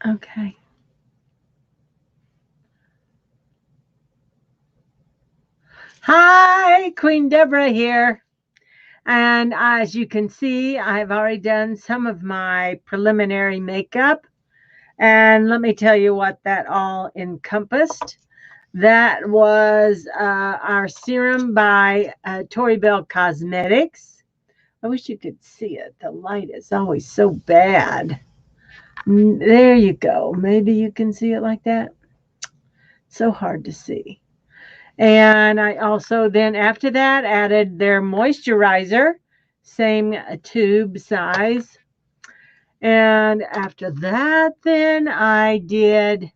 Okay. Hi, Queen Deborah here. And as you can see, I've already done some of my preliminary makeup. And let me tell you what that all encompassed. That was our serum by Tori Bell Cosmetics. I wish you could see it. The light is always so bad. There you go. Maybe you can see it like that. So hard to see. And I also then after that added their moisturizer, same tube size. And after that, then I did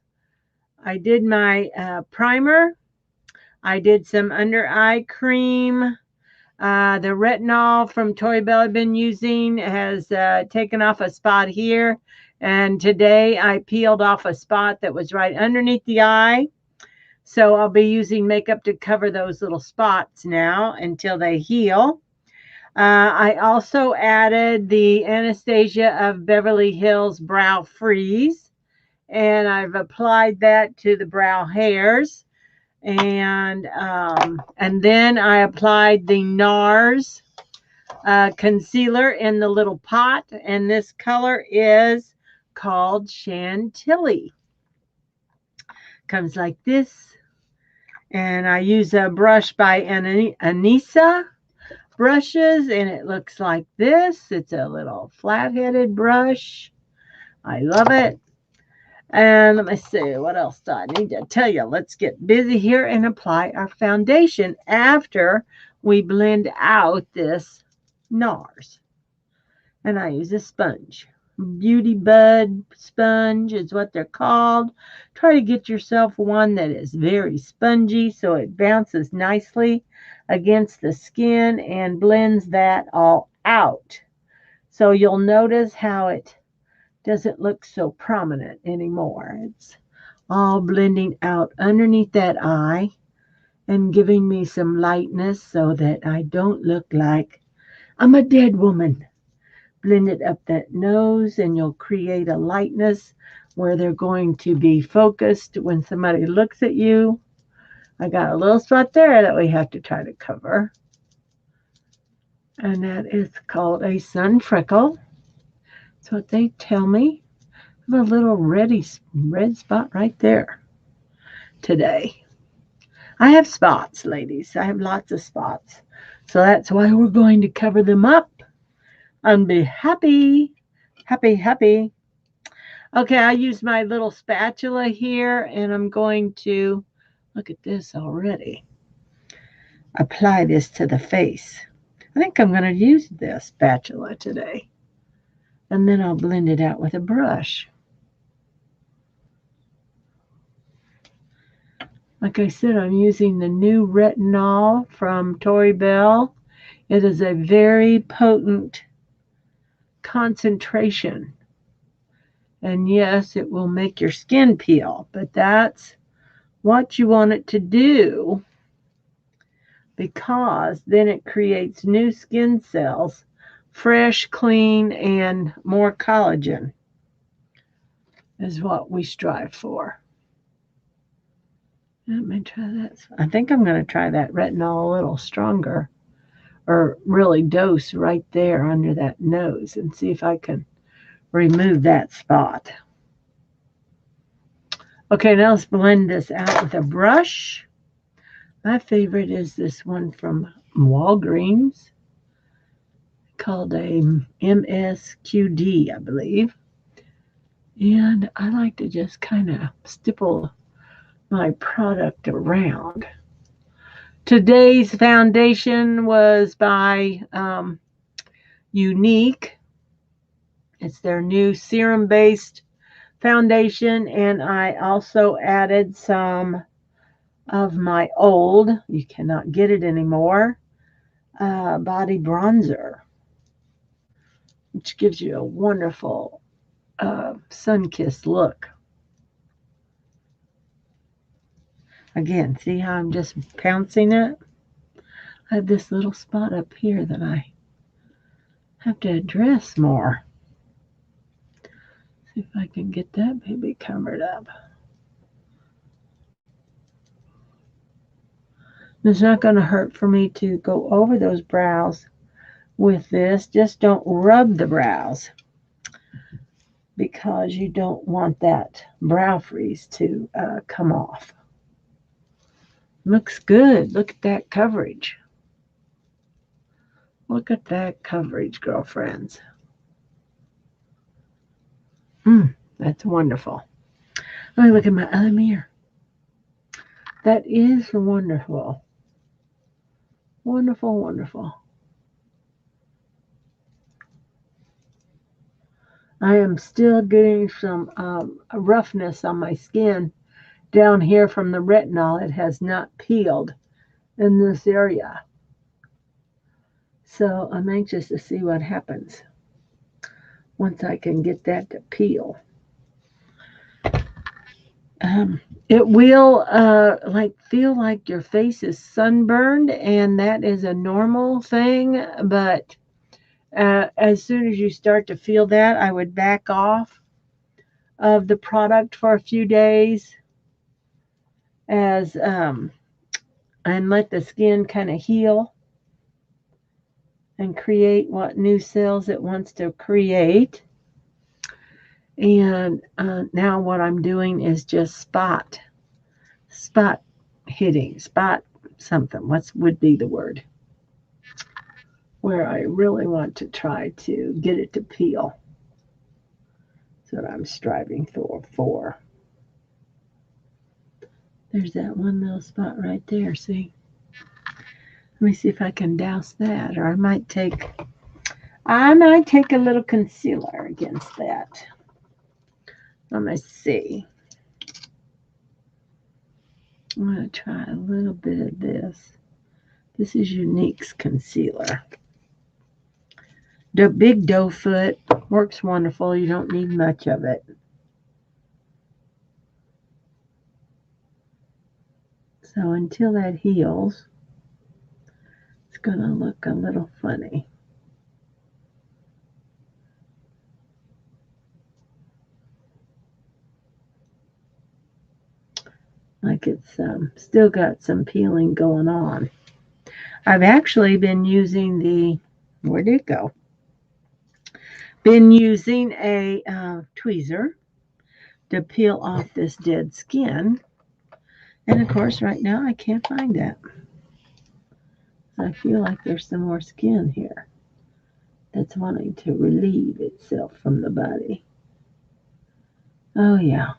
my primer. I did some under eye cream. The retinol from Tory Bell I've been using has taken off a spot here. And today I peeled off a spot that was right underneath the eye. So I'll be using makeup to cover those little spots now until they heal. I also added the Anastasia of Beverly Hills Brow Freeze, and I've applied that to the brow hairs. And then I applied the NARS concealer in the little pot, and this color is called Chantilly. Comes like this. And I use a brush by Anissa brushes, and it looks like this. It's a little flat-headed brush. I love it. And let me see, what else do I need to tell you? Let's get busy here and apply our foundation after we blend out this NARS. And I use a sponge. Beauty Bud sponge is what they're called. Try to get yourself one that is very spongy so it bounces nicely against the skin and blends that all out. So you'll notice how it doesn't look so prominent anymore. It's all blending out underneath that eye and giving me some lightness so that I don't look like I'm a dead woman. Blend it up that nose, and you'll create a lightness where they're going to be focused when somebody looks at you. I got a little spot there that we have to try to cover, and that is called a sun freckle. That's what they tell me. I have a little red spot right there today. I have spots, ladies. I have lots of spots. So that's why we're going to cover them up and be happy. Happy, happy. Okay, I use my little spatula here, and I'm going to look at this already. Apply this to the face. I think I'm going to use this spatula today. And then I'll blend it out with a brush. Like I said, I'm using the new retinol from Tory Bell. It is a very potent concentration. And yes, it will make your skin peel, but that's what you want it to do because then it creates new skin cells, fresh, clean, and more collagen is what we strive for. Let me try that. I think I'm going to try that retinol a little stronger or really dose right there under that nose and see if I can remove that spot. Okay, now let's blend this out with a brush. My favorite is this one from Walgreens called a MSQD, I believe. And I like to just kind of stipple my product around. Today's foundation was by Unique. It's their new serum-based foundation, and I also added some of my old, you cannot get it anymore, body bronzer, which gives you a wonderful sun-kissed look. Again, see how I'm just pouncing it? I have this little spot up here that I have to address more. See if I can get that baby covered up. It's not going to hurt for me to go over those brows with this. Just don't rub the brows because you don't want that brow freeze to come off. Looks good. Look at that coverage. Look at that coverage, girlfriends. That's wonderful. Let me look at my other mirror. That is wonderful. Wonderful, wonderful. I am still getting some roughness on my skin down here from the retinol. It has not peeled in this area. So I'm anxious to see what happens once I can get that to peel. It will feel like your face is sunburned, and that is a normal thing. But as soon as you start to feel that, I would back off of the product for a few days as and let the skin kind of heal and create what new cells it wants to create. And now what I'm doing is just spot hitting, spot something. What would be the word? Where I really want to try to get it to peel. That's what I'm striving for. There's that one little spot right there, see? Let me see if I can douse that, or I might take a little concealer against that. Let me see. I'm going to try a little bit of this. This is Unique's concealer. The big doe foot works wonderful. You don't need much of it. So until that heals, it's going to look a little funny. Like it's still got some peeling going on. I've actually been using where'd it go? Been using a tweezer to peel off this dead skin. And of course, right now I can't find that. I feel like there's some more skin here that's wanting to relieve itself from the body. Oh, yeah.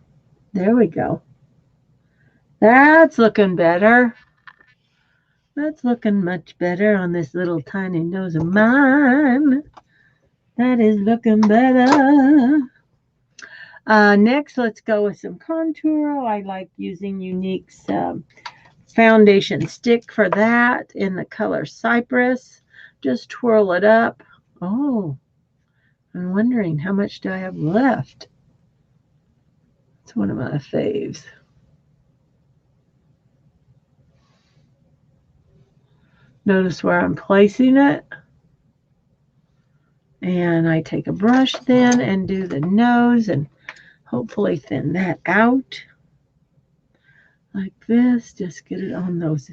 There we go. That's looking better. That's looking much better on this little tiny nose of mine. That is looking better. Next, let's go with some contour. I like using Unique's foundation stick for that in the color Cypress. Just twirl it up. Oh, I'm wondering how much do I have left? It's one of my faves. Notice where I'm placing it. And I take a brush then and do the nose and hopefully thin that out. Like this. Just get it on those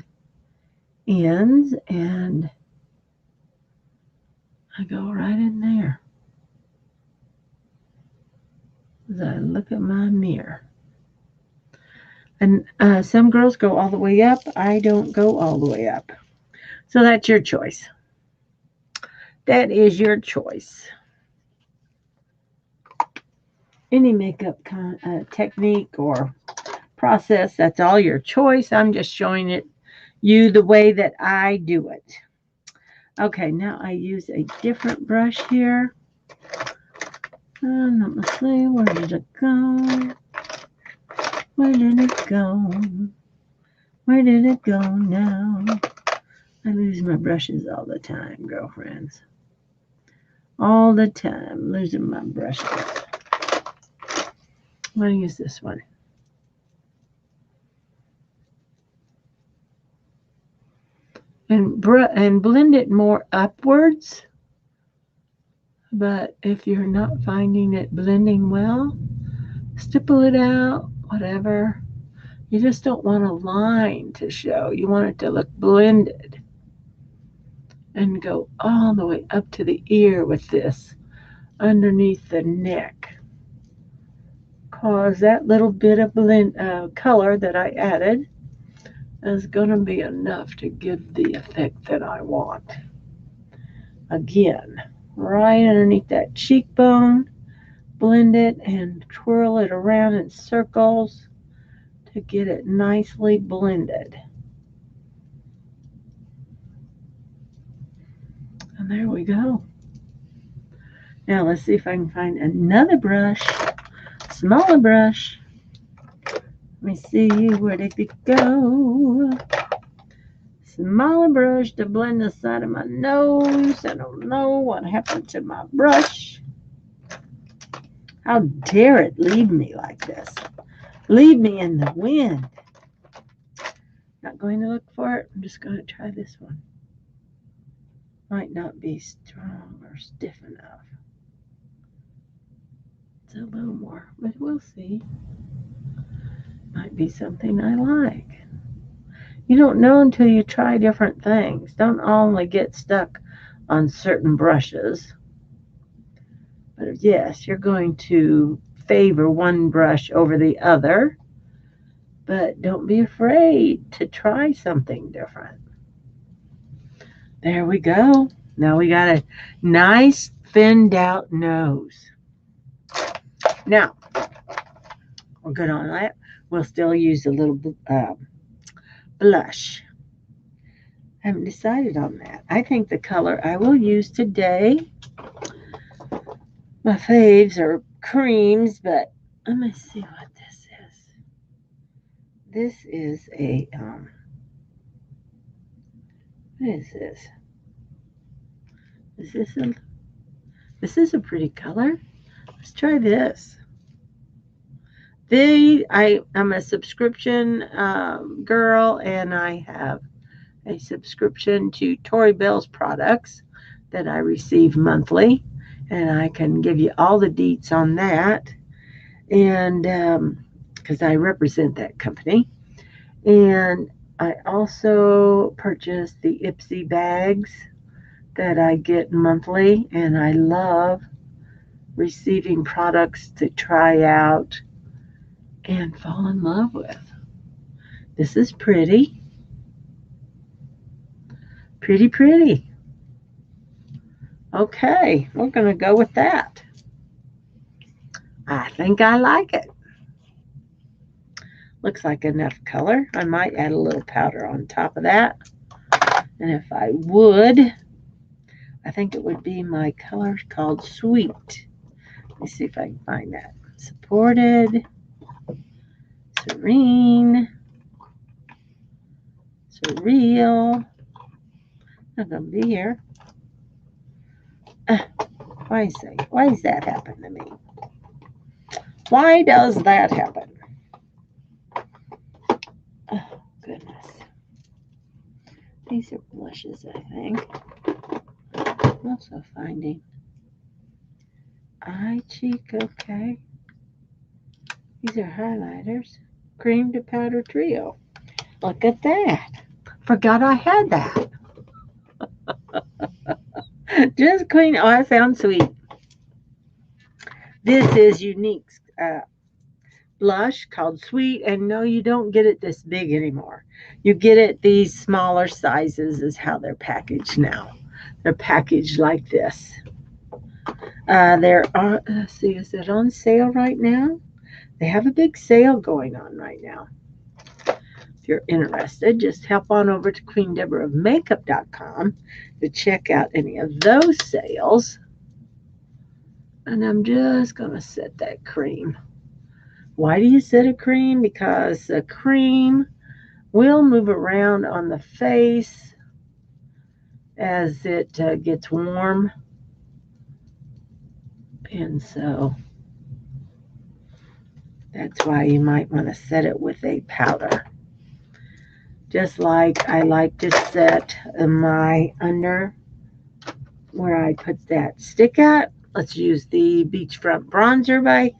ends and I go right in there. As I look at my mirror. And some girls go all the way up. I don't go all the way up. So that's your choice. That is your choice. Any makeup technique or process, that's all your choice. I'm just showing you the way that I do it. Okay, now I use a different brush here. Let me see, where did it go? Where did it go? Where did it go now? I lose my brushes all the time, girlfriends. All the time, losing my brushes. I'm going to use this one. And blend it more upwards. But if you're not finding it blending well, stipple it out, whatever. You just don't want a line to show. You want it to look blended and go all the way up to the ear with this underneath the neck. Cause that little bit of color that I added is going to be enough to give the effect that I want. Again, right underneath that cheekbone, blend it and twirl it around in circles to get it nicely blended. And there we go. Now let's see if I can find another brush, smaller brush. Let me see, where did it go? Smaller brush to blend the side of my nose. I don't know what happened to my brush. How dare it leave me like this? Leave me in the wind. Not going to look for it. I'm just going to try this one. Might not be strong or stiff enough. It's a little more, but we'll see. Might be something I like. You don't know until you try different things. Don't only get stuck on certain brushes. But yes, you're going to favor one brush over the other. But don't be afraid to try something different. There we go. Now we got a nice thinned out nose. Now, we're good on that. We'll still use a little blush. I haven't decided on that. I think the color I will use today, my faves are creams, but let me see what this is. This is a, what is this? This is a pretty color. Let's try this. I'm a subscription girl, and I have a subscription to Tory Bell's products that I receive monthly, and I can give you all the deets on that, and because I represent that company. And I also purchase the Ipsy bags that I get monthly, and I love receiving products to try out and fall in love with. This is pretty. Pretty. Okay, we're going to go with that. I think I like it. Looks like enough color. I might add a little powder on top of that. And if I would, I think it would be my color called Sweet. Let me see if I can find that. Supported, Serene, Surreal. Not going to be here. Why does that happen to me? Why does that happen? Oh, goodness. These are blushes, I think. I'm also finding eye cheek, okay. These are highlighters. Cream to powder trio. Look at that. Forgot I had that. Just clean. Oh, I found Sweet. This is Unique's blush called Sweet, and no, you don't get it this big anymore. You get it these smaller sizes is how they're packaged now. They're packaged like this. There are, let's see, is it on sale right now? They have a big sale going on right now. If you're interested, just hop on over to QueenDeborahMakeup.com to check out any of those sales. And I'm just going to set that cream. Why do you set a cream? Because a cream will move around on the face as it gets warm. And so that's why you might want to set it with a powder. Just like I like to set my under where I put that stick at. Let's use the Beachfront Bronzer by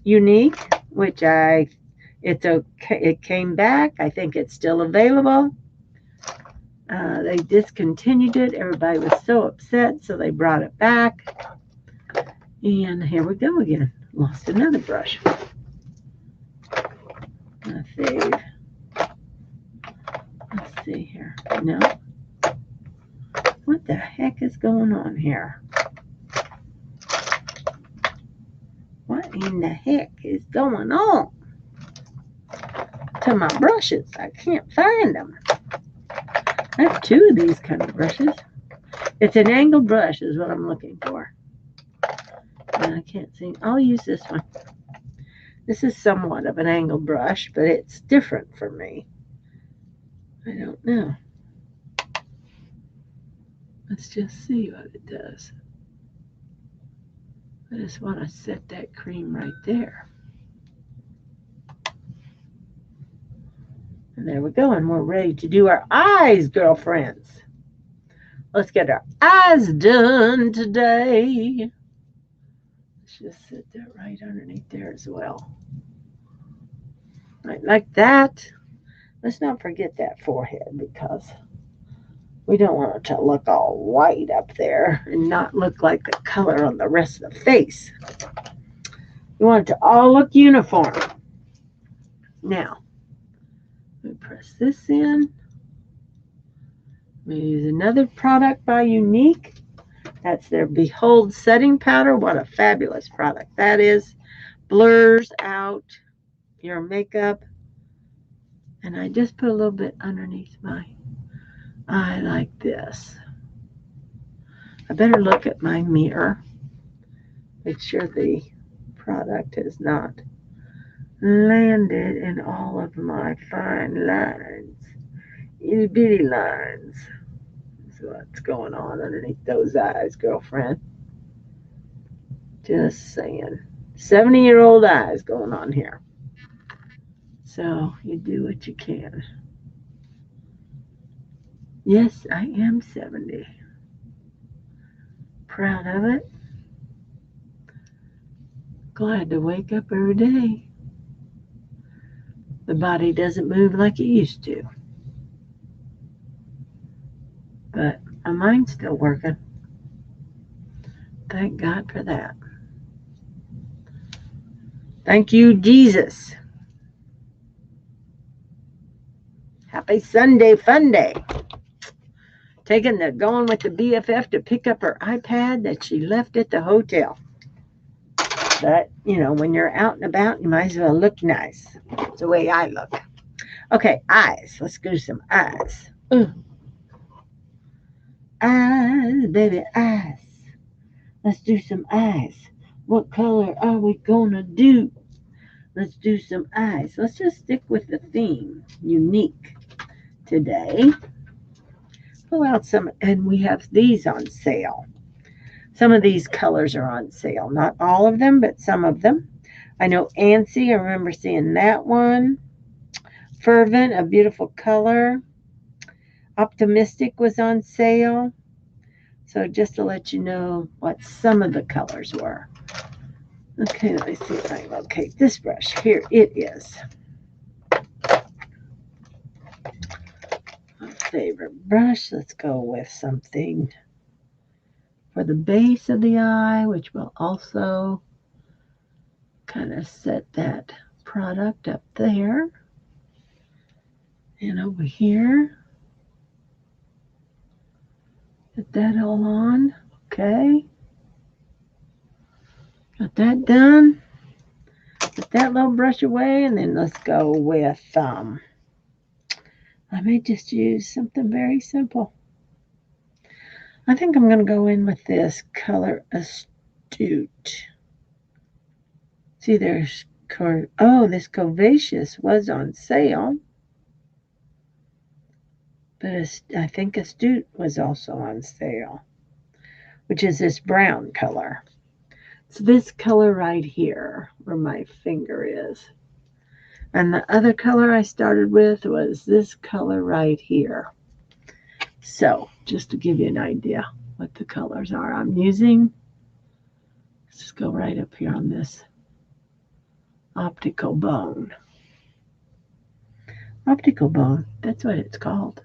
Unique, which it's okay. It came back. I think it's still available. They discontinued it. Everybody was so upset, so they brought it back. And here we go again. Lost another brush. Let's see here. No. What the heck is going on here? What in the heck is going on to my brushes? I can't find them. I have two of these kind of brushes. It's an angled brush is what I'm looking for. And I can't see. I'll use this one. This is somewhat of an angled brush, but it's different for me. I don't know. Let's just see what it does. I just want to set that cream right there. And there we go, and we're ready to do our eyes, girlfriends. Let's get our eyes done today. Let's just set that right underneath there as well. Right, like that. Let's not forget that forehead because we don't want it to look all white up there and not look like the color on the rest of the face. We want it to all look uniform. Now, we press this in. We use another product by Unique. That's their Behold Setting Powder. What a fabulous product that is. Blurs out your makeup. And I just put a little bit underneath my eye like this. I better look at my mirror. Make sure the product has not landed in all of my fine lines. Itty bitty lines. So what's going on underneath those eyes, girlfriend? Just saying. 70-year-old eyes going on here. So you do what you can. Yes, I am 70. Proud of it. Glad to wake up every day. The body doesn't move like it used to. But my mind's still working. Thank God for that. Thank you, Jesus. Happy Sunday, Funday. Going with the BFF to pick up her iPad that she left at the hotel. But, you know, when you're out and about, you might as well look nice. That's the way I look. Okay, eyes. Let's do some eyes. Eyes, baby, eyes. Let's do some eyes. What color are we gonna do? Let's do some eyes. Let's just stick with the theme, Unique, today. Pull out some, and we have these on sale. Some of these colors are on sale. Not all of them, but some of them. I know Antsy, I remember seeing that one. Fervent, a beautiful color. Optimistic was on sale. So just to let you know what some of the colors were. Okay, let me see if I can locate this brush. Here it is. My favorite brush. Let's go with something for the base of the eye, which will also kind of set that product up there. And over here. Get that all on. Okay. Got that done. Put that little brush away, and then let's go with, I may just use something very simple. I think I'm going to go in with this Color Astute. See, there's, this Covacious was on sale. But I think Astute was also on sale, which is this brown color. It's this color right here where my finger is. And the other color I started with was this color right here. So just to give you an idea what the colors are I'm using. Let's just go right up here on this optical bone. Optical bone, that's what it's called.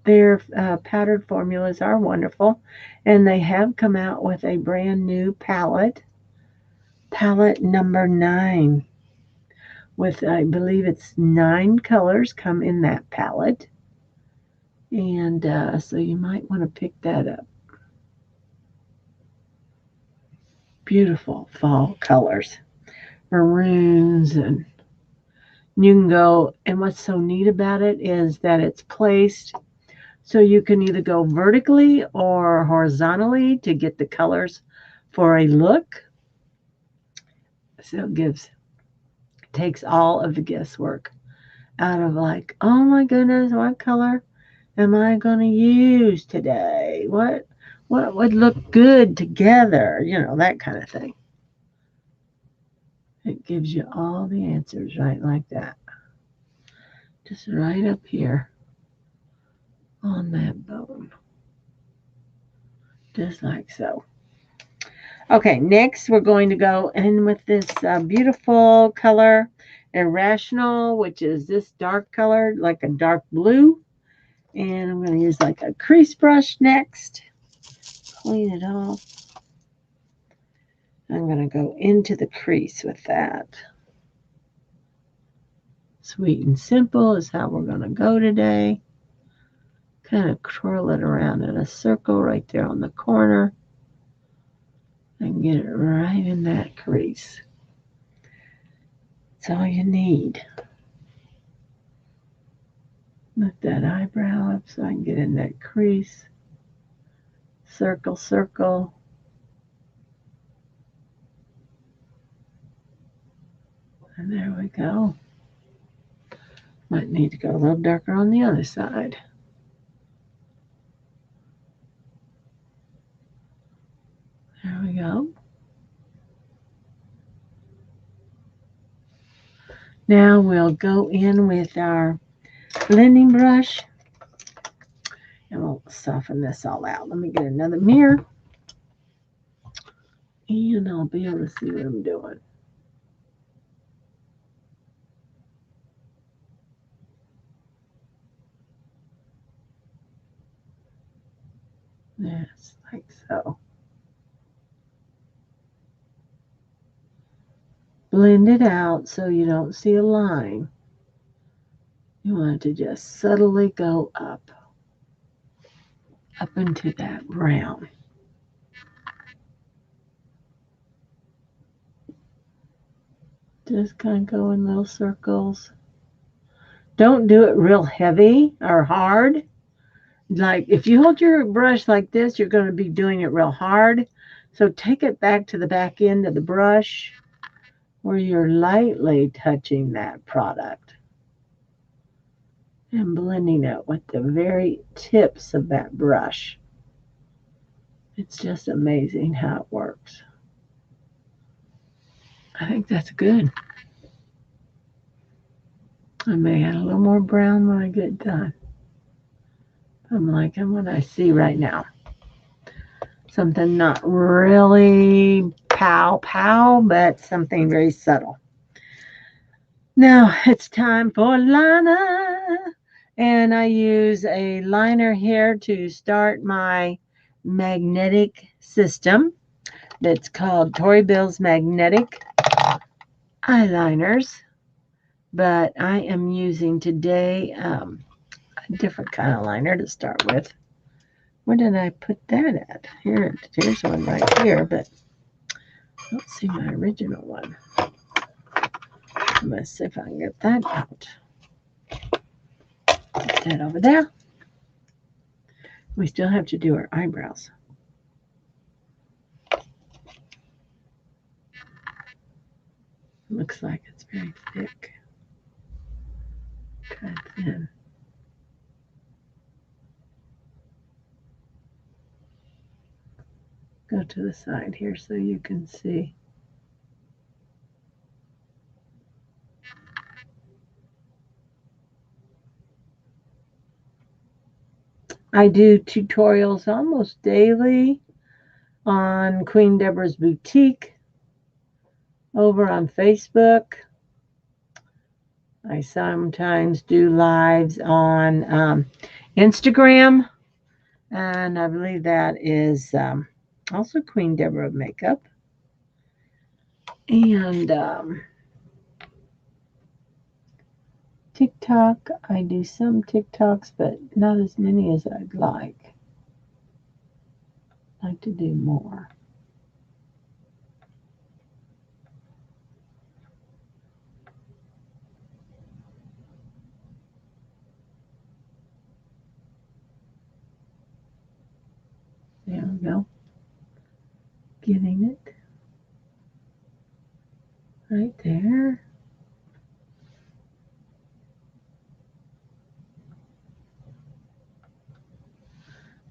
Their powdered formulas are wonderful, and they have come out with a brand new palette number 9, with I believe it's 9 colors come in that palette, and so you might want to pick that up. Beautiful fall colors, maroons, and you can go, and what's so neat about it is that it's placed so you can either go vertically or horizontally to get the colors for a look. So it takes all of the guesswork out of, like, oh my goodness, what color am I going to use today? What would look good together? That kind of thing. It gives you all the answers right like that. Just right up here on that bone. Just like so. Okay, next we're going to go in with this beautiful color, Irrational, which is this dark color, like a dark blue. And I'm going to use like a crease brush next. Clean it off. I'm going to go into the crease with that. Sweet and simple is how we're going to go today. Kind of curl it around in a circle right there on the corner. And get it right in that crease. That's all you need. Lift that eyebrow up so I can get in that crease. Circle, circle. And there we go. Might need to go a little darker on the other side. There we go. Now we'll go in with our blending brush and we'll soften this all out. Let me get another mirror and I'll be able to see what I'm doing. Yes, like so. Blend it out so you don't see a line. You want it to just subtly go up into that brown. Just kind of go in little circles. Don't do it real heavy or hard. Like if you hold your brush like this, you're going to be doing it real hard. So take it back to the back end of the brush where you're lightly touching that product and blending it with the very tips of that brush. It's just amazing how it works. I think that's good. I may add a little more brown when I get done. I'm liking what I see right now. Something not really pow, but something very subtle. Now it's time for liner. And I use a liner here to start my magnetic system. That's called Tory Bill's Magnetic Eyeliners. But I am using today a different kind of liner to start with. Where did I put that at? Here's one right here, but I don't see my original one. I'm going to see if I can get that out. Put that over there. We still have to do our eyebrows. Looks like it's very thick. Try it thin. Go to the side here so you can see. I do tutorials almost daily on Queen Deborah's Boutique over on Facebook. I sometimes do lives on Instagram, and I believe that is also Queen Deborah Makeup. And TikTok, I do some TikToks, but not as many as I'd like. I'd like to do more. There we go. Getting it right there.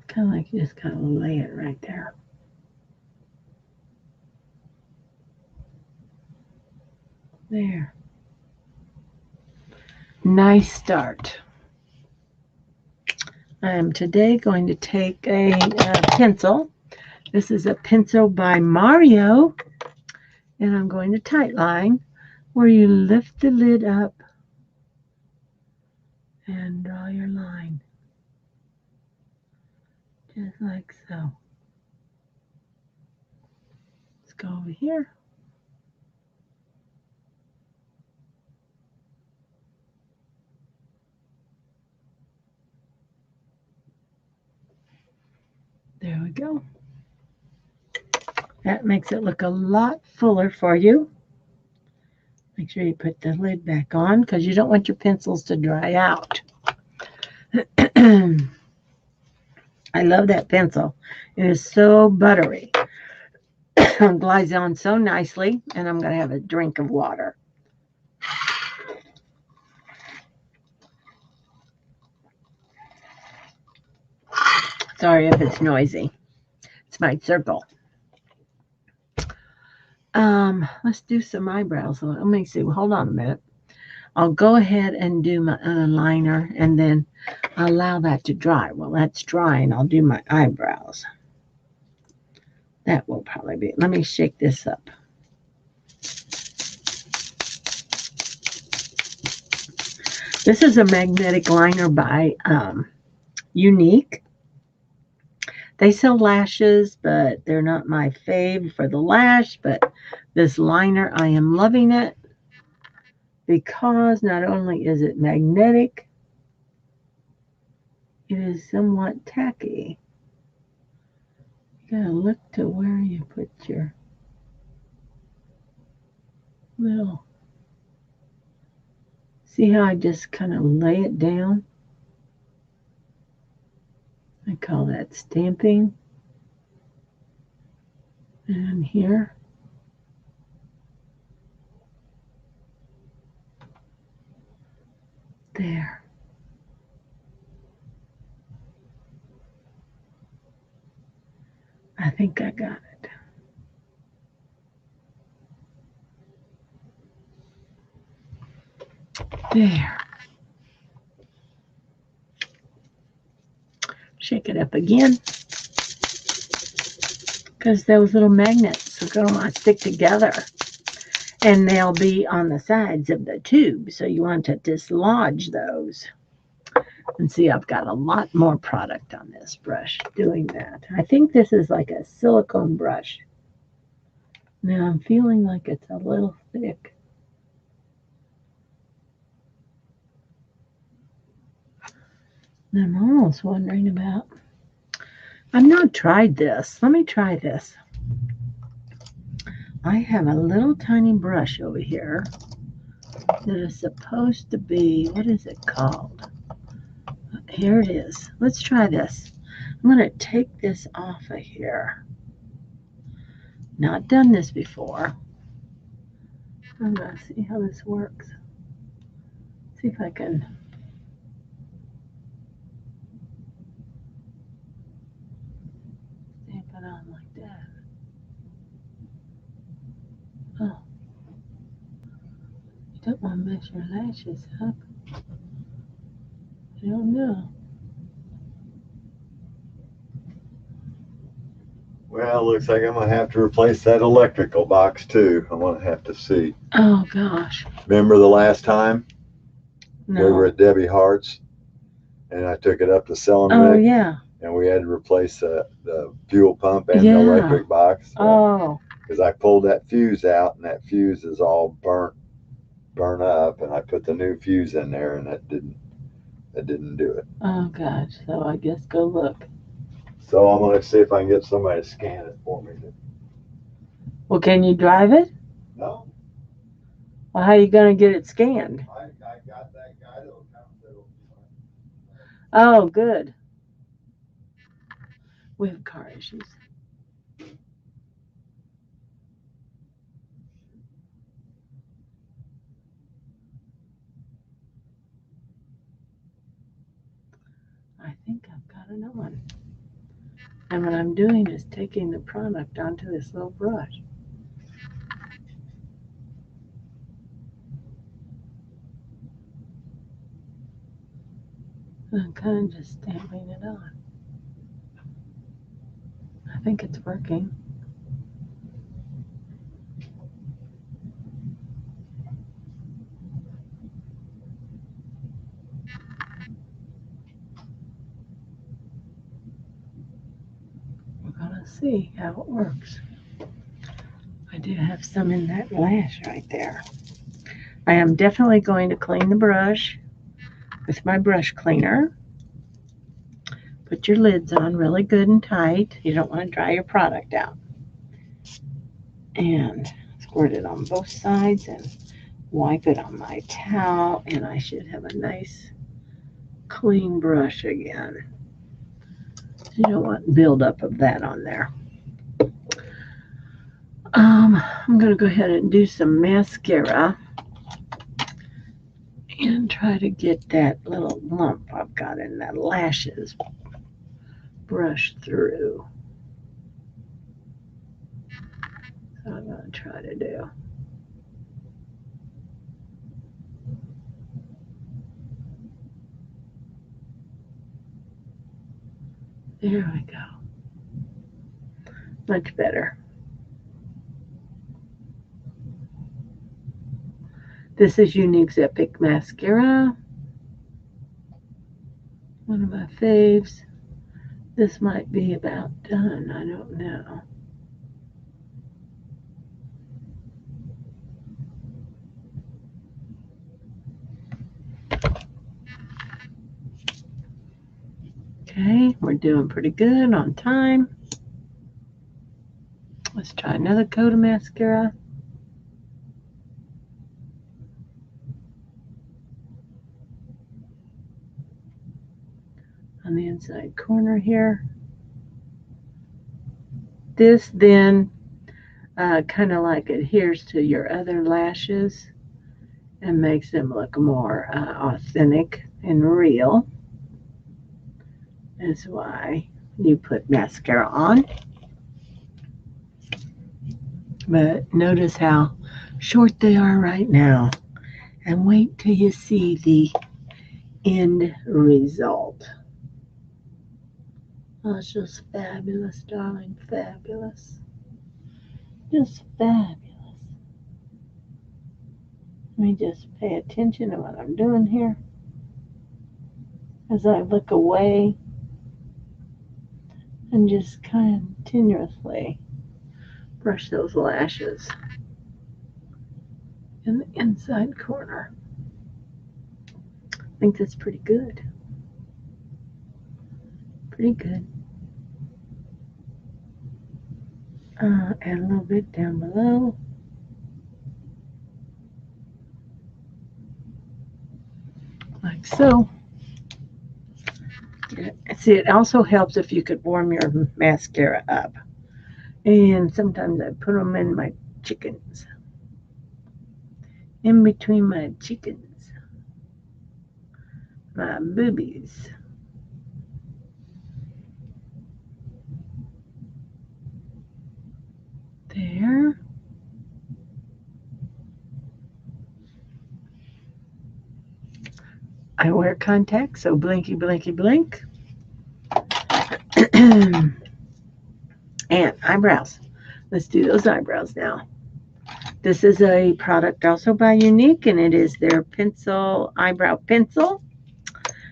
Kind of like just kind of lay it right there. There. Nice start. I am today going to take a pencil. This is a pencil by Mario, and I'm going to tight line where you lift the lid up and draw your line. Just like so. Let's go over here. There we go. That makes it look a lot fuller for you. Make sure you put the lid back on because you don't want your pencils to dry out. I love that pencil. It is so buttery. Glides on so nicely, and I'm going to have a drink of water. Sorry if it's noisy. It's my circle. Let's do some eyebrows. Let me see. Hold on a minute. I'll go ahead and do my liner and then allow that to dry. Well, that's drying. I'll do my eyebrows. That will probably be. Let me shake this up. This is a magnetic liner by Unique. They sell lashes, but they're not my fave for the lash. But this liner, I am loving it because not only is it magnetic, it is somewhat tacky. You gotta look to where you put your little. See how I just kind of lay it down? I call that stamping. And here. There. I think I got it. There. Shake it up again. Because those little magnets are going to stick together. And they'll be on the sides of the tube. So you want to dislodge those. And see, I've got a lot more product on this brush doing that. I think this is like a silicone brush. Now I'm feeling like it's a little thick. And I'm almost wondering about, I've not tried this. Let me try this. I have a little tiny brush over here that is supposed to be, what is it called? Here it is. Let's try this. I'm going to take this off of here. Not done this before. I'm going to see how this works. See if I can. Stamp it on like that. Oh. You don't want to mess your lashes up. I don't know. Well, looks like I'm gonna have to replace that electrical box too. I'm gonna have to see. Oh gosh. Remember the last time we were No. at Debbie Hart's and I took it up to Oh Sellenwick yeah. and we had to replace the fuel pump and the Yeah. electric box? Oh. Because I pulled that fuse out and that fuse is all burnt up, and I put the new fuse in there and that didn't do it. Oh gosh. So I guess go look. So I'm gonna see if I can get somebody to scan it for me. Well, can you drive it? No, Well, how are you gonna get it scanned? I got that guy that'll come. Oh, good. We have car issues. I think I've got it on. And what I'm doing is taking the product onto this little brush. And I'm kind of just stamping it on. I think it's working. We're gonna see how it works. I do have some in that lash right there. I am definitely going to clean the brush with my brush cleaner. Put your lids on really good and tight. You don't want to dry your product out. And squirt it on both sides and wipe it on my towel, and I should have a nice clean brush again. You don't want buildup of that on there. I'm going to go ahead and do some mascara and try to get that little lump I've got in the lashes brushed through. So I'm going to try to do. There we go. Much better. This is Unique's Epic Mascara. One of my faves. This might be about done. I don't know. Okay, we're doing pretty good on time. Let's try another coat of mascara. On the inside corner here. This then kind of like adheres to your other lashes and makes them look more authentic and real. That's why you put mascara on. But notice how short they are right now. And wait till you see the end result. Oh, it's just fabulous, darling, fabulous. Just fabulous. Let me just pay attention to what I'm doing here as I look away and just continuously brush those lashes in the inside corner. I think that's pretty good. Pretty good. Add a little bit down below. Like so. See, it also helps if you could warm your mascara up. And sometimes I put them in my chickens. In between my chickens. My boobies. There. I wear contacts, so blinky, blinky, blink. And eyebrows. Let's do those eyebrows now. This is a product also by Unique, and it is their pencil, eyebrow pencil.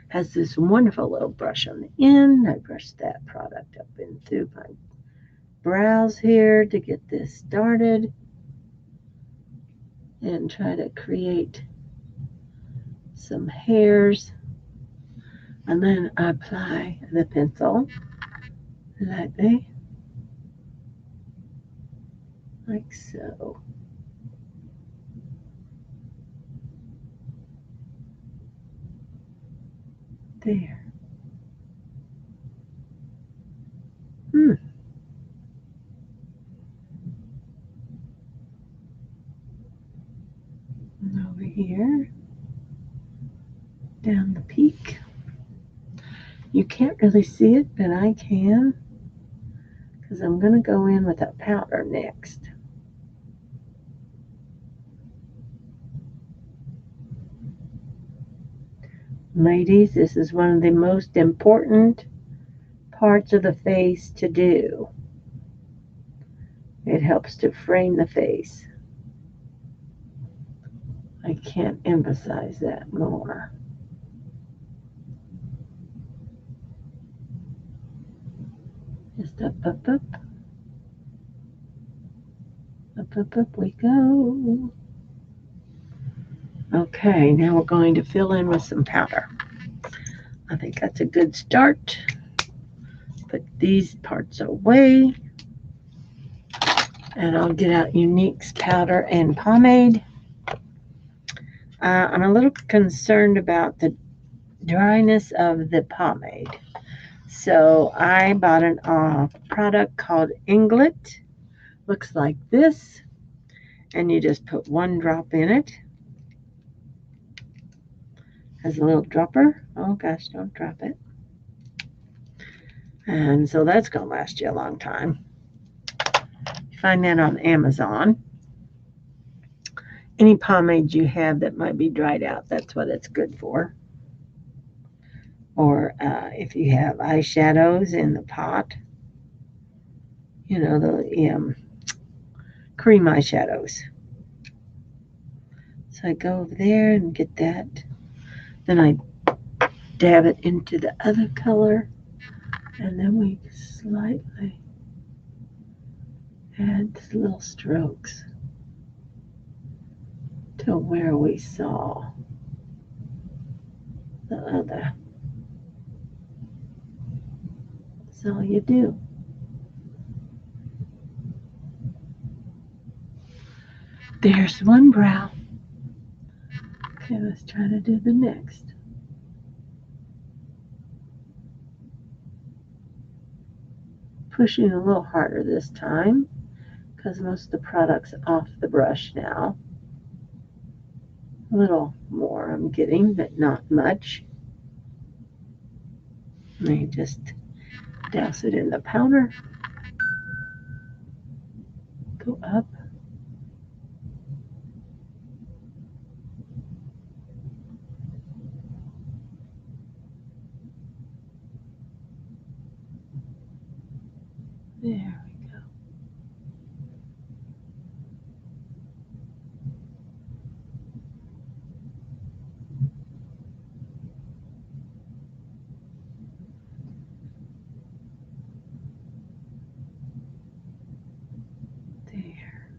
Has this wonderful little brush on the end. I brush that product up in through my brows here to get this started and try to create some hairs. And then I apply the pencil lightly, like so. There. And over here, down the peak. You can't really see it, but I can, because I'm going to go in with a powder next. Ladies, this is one of the most important parts of the face to do. It helps to frame the face. I can't emphasize that more. Just up, up, up. Up, up, up we go. Okay, now we're going to fill in with some powder. I think that's a good start. Put these parts away. And I'll get out Unique's powder and pomade. I'm a little concerned about the dryness of the pomade. So I bought a product called Inglet. Looks like this. And you just put one drop in it. Has a little dropper. Oh gosh, don't drop it. And so that's going to last you a long time. You find that on Amazon. Any pomade you have that might be dried out, that's what it's good for. Or if you have eyeshadows in the pot, you know, the cream eyeshadows. So I go over there and get that. Then I dab it into the other color. And then we slightly add little strokes to where we saw the other. That's all you do. There's one brow. Okay, let's try to do the next. Pushing a little harder this time because most of the product's off the brush now. A little more I'm getting, but not much. Let me just douse it in the powder. Go up. There we go. There.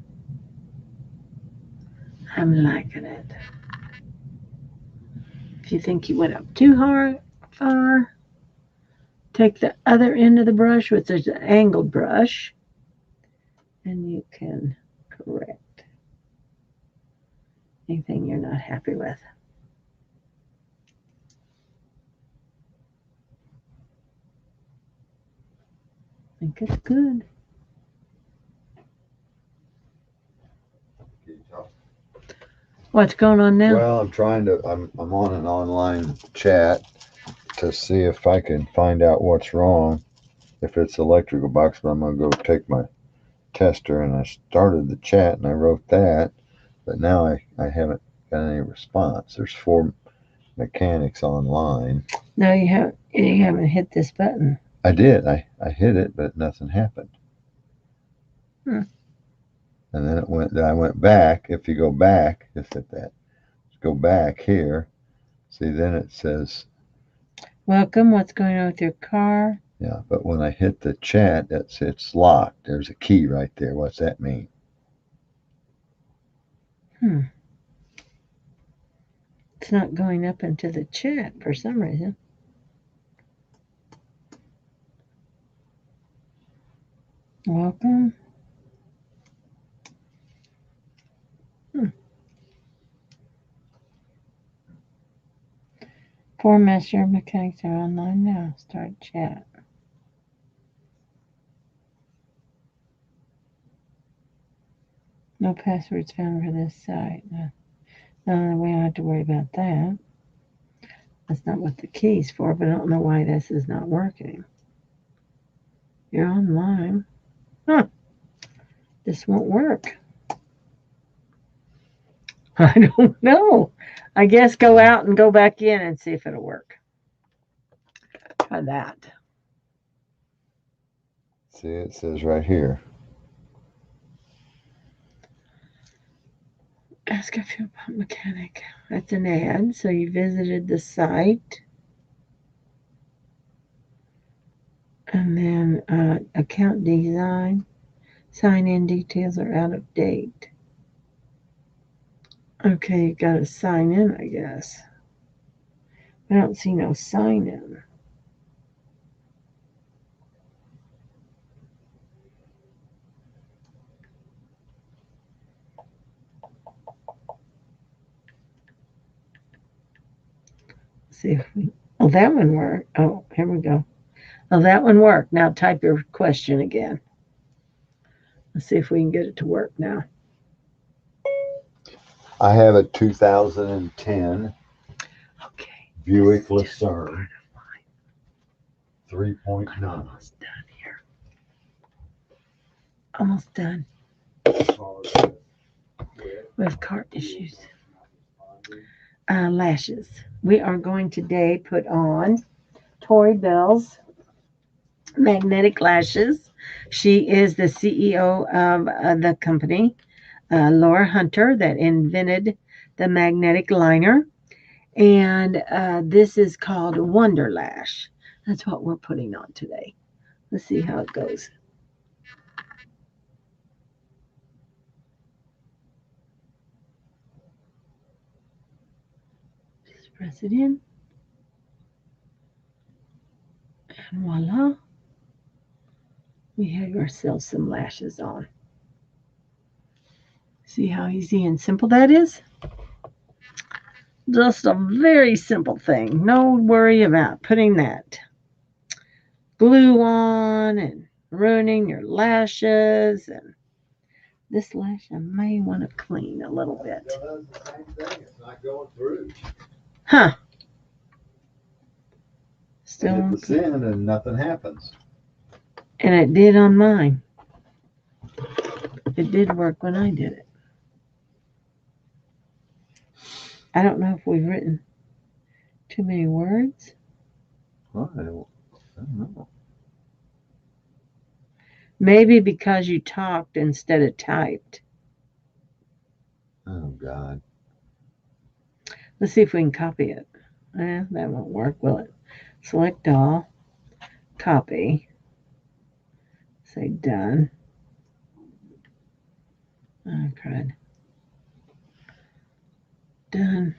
I'm liking it. If you think you went up too far, take the other end of the brush, which is an angled brush, and you can correct anything you're not happy with. I think it's good. What's going on now? Well, I'm on an online chat to see if I can find out what's wrong, if it's electrical box, but I'm going to go take my tester, and I started the chat and I wrote that, but now I haven't got any response. There's 4 mechanics online. No, you haven't hit this button. I did. I hit it, but nothing happened. Hmm. And then I went back. If you go back, just hit that. Go back here. See, then it says, welcome. What's going on with your car? yeah, but when I hit the chat, it's locked. There's a key right there. What's that mean? It's not going up into the chat for some reason. Welcome. Four master mechanics are online now. Start chat. No passwords found for this site. No, we don't have to worry about that. That's not what the key's for, but I don't know why this is not working. You're online. Huh. This won't work. I don't know. I guess go out and go back in and see if it'll work. Try that. See, it says right here. Ask a fuel pump mechanic. That's an ad. So you visited the site. And then account design. Sign in details are out of date. Okay, you got to sign in, I guess. I don't see no sign in. See if we. Oh, that one worked. Oh, here we go. Oh, that one worked. Now type your question again. Let's see if we can get it to work now. I have a 2010 Okay. Buick Lucerne 3.9. Almost done here. Almost done. We have car issues. Lashes. We are going today put on Tori Bell's magnetic lashes. She is the CEO of the company, Laura Hunter, that invented the magnetic liner. And this is called Wonder Lash. That's what we're putting on today. Let's see how it goes. Just press it in. And voila. We have ourselves some lashes on. See how easy and simple that is? Just a very simple thing. No worry about putting that glue on and ruining your lashes. And this lash I may want to clean a little bit. It's not going through. Huh. Still Still. hit the send and nothing happens. And it did on mine. It did work when I did it. I don't know if we've written too many words. Well, I don't know. Maybe because you talked instead of typed. Oh, God. Let's see if we can copy it. That won't work, will it? Select all. Copy. Say done. Oh, crud. Done.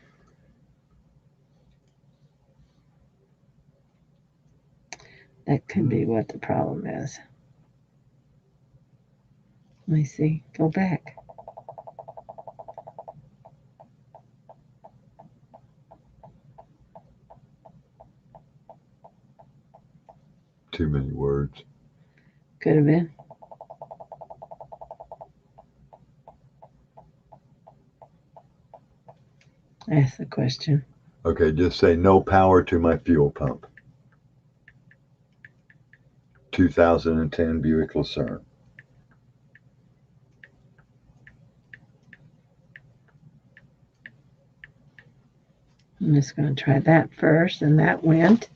That could be what the problem is. Let me see. Go back. Too many words. Could have been. Ask the question. Okay, just say no power to my fuel pump. 2010 Buick Lucerne. I'm just going to try that first, and that went.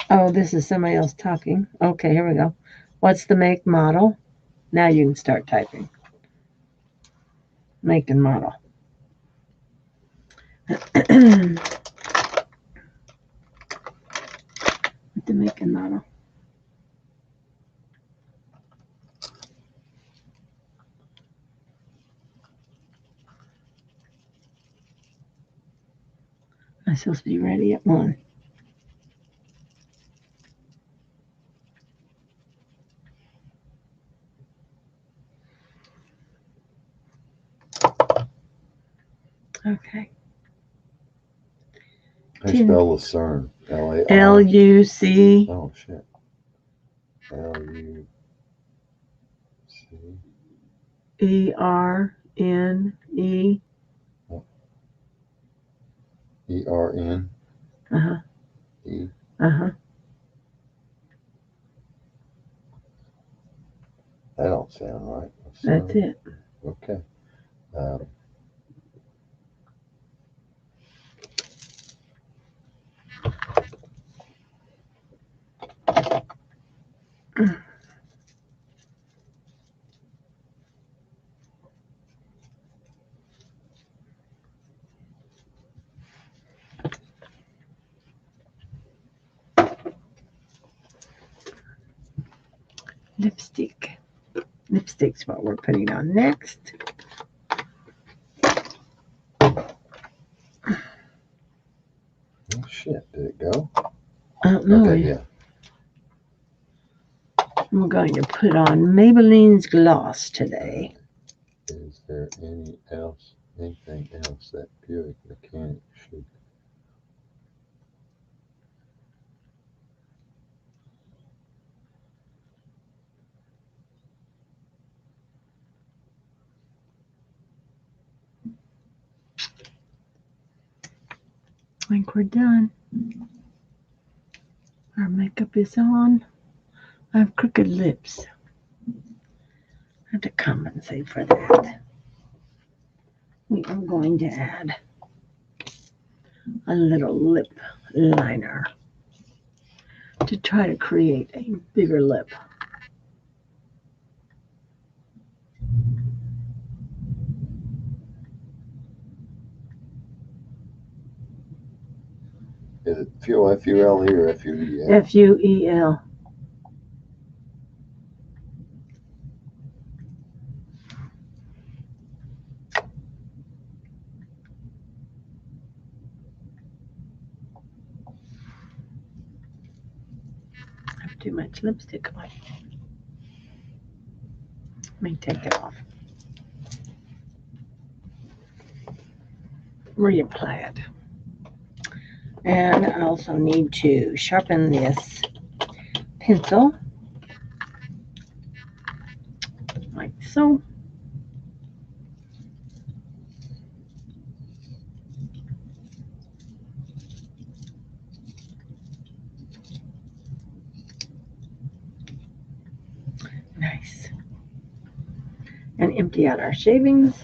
Oh, this is somebody else talking. Okay, here we go. What's the make model? Now you can start typing. Make and model. With the make and model. I'm supposed to be ready at 1. How Okay. do you spell Lucerne? L-A-R? L-U-C. Oh, shit. L-U-C. E-R-N-E. E-R-N? Uh-huh. E? Uh-huh. That don't sound right. That's it. Okay. Lipstick. Lipstick's what we're putting on next. Oh, shit. Did it go? I don't know. Okay, yeah. I'm going to put on Maybelline's gloss today. Is there anything else that Buick mechanic should? I think we're done. Our makeup is on. I have crooked lips. I have to compensate for that. We are going to add a little lip liner to try to create a bigger lip. Is it Fuel, F-U-L-E or F-U-E-L? F-U-E-L. I have too much lipstick on. Let me take it off. Reapply it. And I also need to sharpen this pencil, like so. Nice. And empty out our shavings.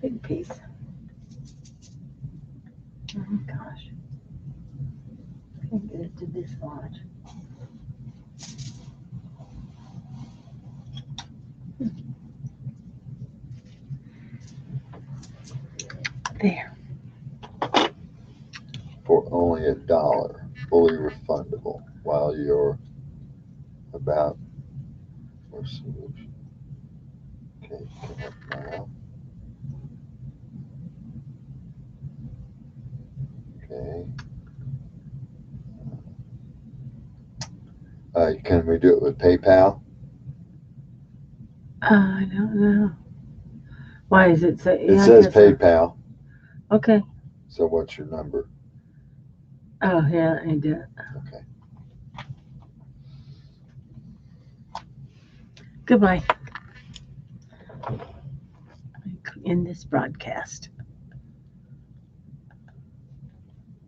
Big piece. Oh gosh. Can't get it to dislodge. There. For only $1, fully refundable, while you're about for solution. Okay, connect now. Okay. Can we do it with PayPal? I don't know. Why is it say? It says PayPal. Okay. So what's your number? Oh yeah, I did. Okay. Goodbye. In this broadcast.